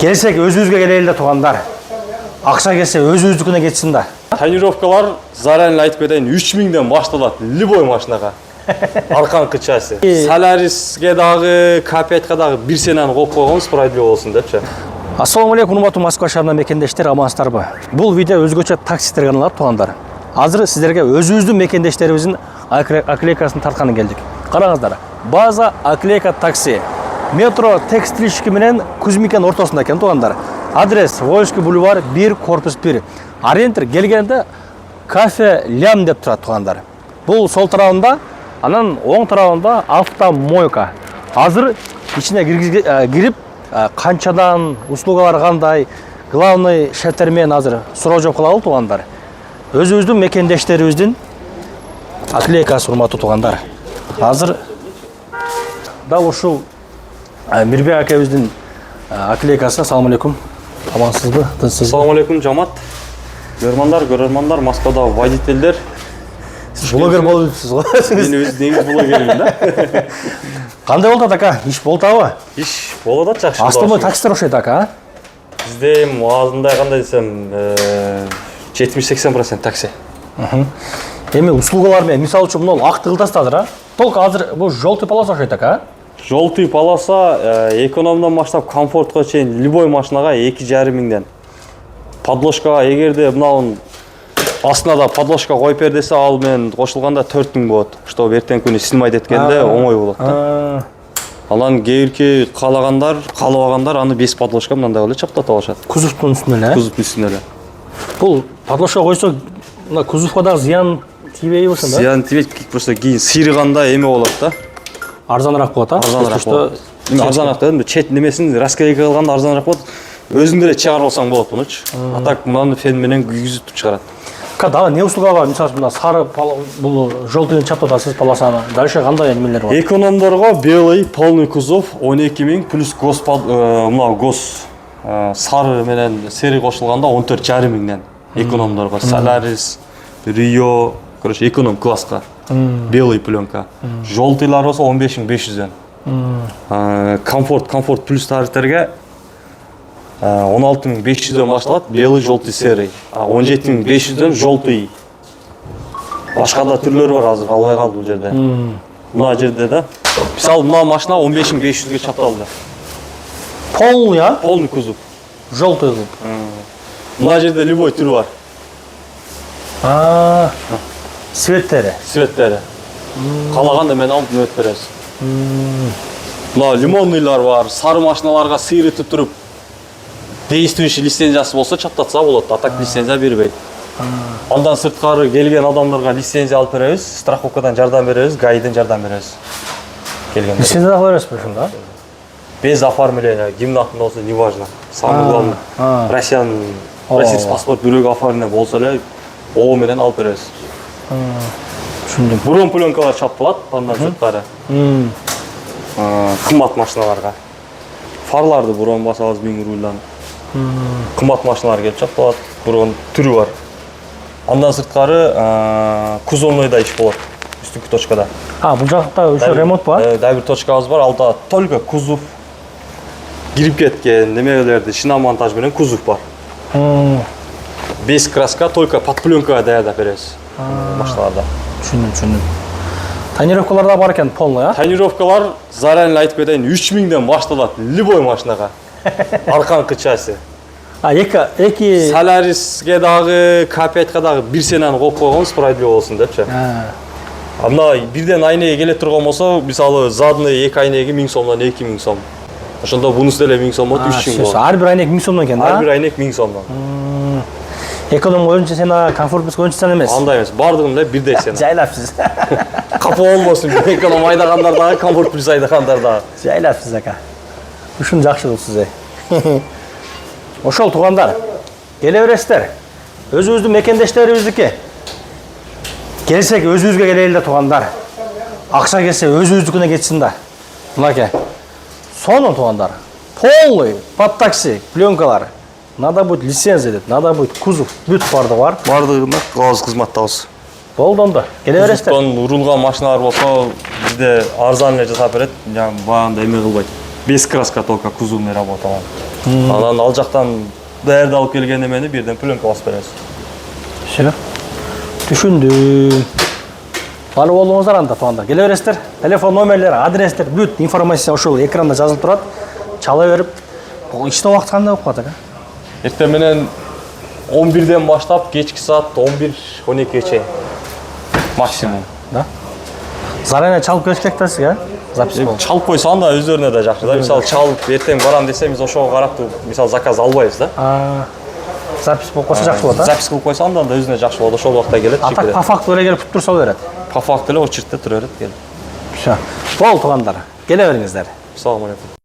Келсек өзүбүзгө келели да туугандар. Акча келсе өзүбүздүкүнө кетсин да. Тонировкалар заранее айтып кетейин 3000ден башталат любой машинага. Арканкы часы. Соляриске дагы, К5ка дагы бир сенаны коюп койгон справедливо болсун депчи. Ассаламу алейкум, урматтуу Москва шаарынын мекендештери, амансыздарбы? Бул видео өзгөчө таксисттер каналы туугандар. Азыр сиздерге өзүбүздүн мекендештерибиздин оклейкасын тартканы келдик. Караңыздар. База оклейка такси. Метро Текстильщики менен Кузьмикенин ортосунда экен туугандар. Адрес Волжский бульвар 1, корпус 1. Ориентир келгенде кафе Лям деп турат туугандар. Бул сол тарабында, анан оң тарабында автомойка. Азыр ичине кирип канчадан, услугалар кандай, главный шефтер менен азыр суроо жооп кылалы туугандар. Өзүбүздүн мекендештерибиздин оклейкасы, урматтуу туугандар. Азыр да ушул Мирбек акебиздин оклейкасы. Ассаламу алейкум. Амансызбы? Ассаламу алейкум, жамат. Көрөрмандар, Москвада водительдер. Блогер болуп жүрсүз го. Мен өз негиз блогермин да. Кандай болду ака? Иш болтабы? Иш болуп атат, жакшы. Астомой таксистер окшойт ака. Бизде азырындай кандай десем 70-80% такси. Эми услугалар менен, мисалы үчүн мына ак тыгылтасты азыр, Только азыр бул желтый полоса окшойт ака. Желтый полоса экономдон баштап комфортко чейин любой машинага 2,5 Подложкага эгерде мына астына да подложка коюп бер десе, ал менен кошулганда 4000 болот. Чтобы эртеңки күнү сынбайт эткенде оңой болот да. Анан кээбирки каалабагандар аны без подложка мындай эле чаптатып алышат. Кузовтун үстүнө эле. Кузовтун үстүнө эле. Бул подложка койсо, мына кузовко дагы зыян тийбей болсун да? Зыян тийбейт, просто кийин сыйрыганда эме болот да. Арзаныраак болот, Арзаныраак болот. Арзаныраак дедим, чет немесин расклейка кылганда арзаныраак болот. Өзүң эле чыгарып алсаң болот мунучу. А так мынаны фен менен күйгүзүп чыгарат. Дагы не услуга бар? Мисалы мына сары бул желтыйын чаптатасыз полосаны. Дальше кандай немелер бар? Экономдорго белый полный кузов 12000 плюс гос сары менен серый кошулганда 14,5 экономдорго. Солярис, Рио, короче, эконом класска. Белый пленка. Желтыйлар болсо 15500ден. Комфорт плюс тарифтерге 16500ден башталат, белый, желтый, серый. 17500ден желтый. Башка да түрлөрү бар, азыр албай калды бул жерде. Мына жерде да. Мисалы мына машина 15500ге чапталды. Полный, а? Полный кузов. Желтый кузов. Мына жерде любой түр бар. Светтери. Каалаганда мен алып өтүп беребиз. Мына лимонныйлар бар, сары машиналарга сыйрытып туруп действующий лицензиясы болсо чаптатса болот, а так лицензия бербейт. Андан сырткары келген адамдарга лицензия алып беребиз, страховкадан жардам беребиз, ГАИден жардам беребиз. Келгенде. Лицензия дагы бересизби ушунда? Без оформления, гимнатын болсо не важно. Самый главный. Российский паспорт бирөөгө оформление болсо эле, о менен алып беребиз. Түшүндүм. Бурон пленкалар чапталат, андан сырткары. Кымбат машиналарга. Фарларды бурон басабыз 1000 рульдан. Кымбат машиналар келип чапталат, бурон түрү бар. Андан сырткары кузовнойда иш болот, үстүнкү точкада. Бул жакта ошо ремонт бар? Дагы бир точкабыз бар, алда только кузов кирип кеткен немелерди шиномонтаж менен кузов бар. Без краска, только под пленкага даярдап беребиз машиналарда. Түшүндүм. Тонировкалар да бар экен, полный, а? Тонировкалар заранее айтып кетейин 3000ден башталат любой машинага. Арканкы часы. Эки Соляриске дагы, К5ка дагы бир сенаны коюп койгон справедливо болсун депчи. Мына бирден айнеге келе турган болсо, мисалы задный 2 айнеге 1000 сомдон 2000 сом. Ошондо бунусу деле 1000 сом болот, 3000 болот. Ар бир айнек 1000 сомдон экен да? Ар бир айнек 1000 сомдон. Эконом коюнча сен комфорт плюс коюнча сен эмес. Андай эмес, бардыгын эле бирдей сен. Жайлапсыз. Капа болбосун, эконом айдагандар дагы, комфорт плюс айдагандар дагы. Жайлапсыз ака. Ушун жакшы болсуз. Ошол туугандар, келе бересиздер. Өзүбүздүн мекендештерибиздики. Келсек өзүбүзгө келели да туугандар. Акча келсе өзүбүздүкүнө кетсин да. Мынакей. Сонун туугандар. Полный под такси, пленкалар. Надо будет лицензия, надо будет кузов, бүт бардыгы бар. Бардыгында кагаз кызматтабыз. Болду онда. Келе бересиздер. Урулган машиналар болсо бизде арзан эле жасап берет, баягындай эме кылбайт. без краска только кузовный работалган. Анан ал жактан баарды алып келгенде мени бирден пленка басып беребиз. Все. Түшүндүм. Баары болуңуздар анда туугандар. Келе бересиздер. Телефон номерлери, адрестер, бүт информация ошол экранда жазылып турат. Чала берип, иштөө убакыты кандай болуп калат экен? Эртең менен 11-ден баштап кечки саат 11-12 чейин максимум. Да? Заранее чалып келиш керек да сизге, запись болуп. Чалып койсо анда өздөрүнө да жакшы да. Мисалы чалып эртең барам десем, биз ошого карап мисалы заказ албайбыз да. Запись болуп койсо жакшы болот, а? Запись кылып койсо анда да өзүнө жакшы болот. Ошол убакта келет, А так по факту эле келип туруп берет. По факту эле очередьте тура берет келип. Все. Болду туугандар. Келе бериңиздер. Салам алейкум.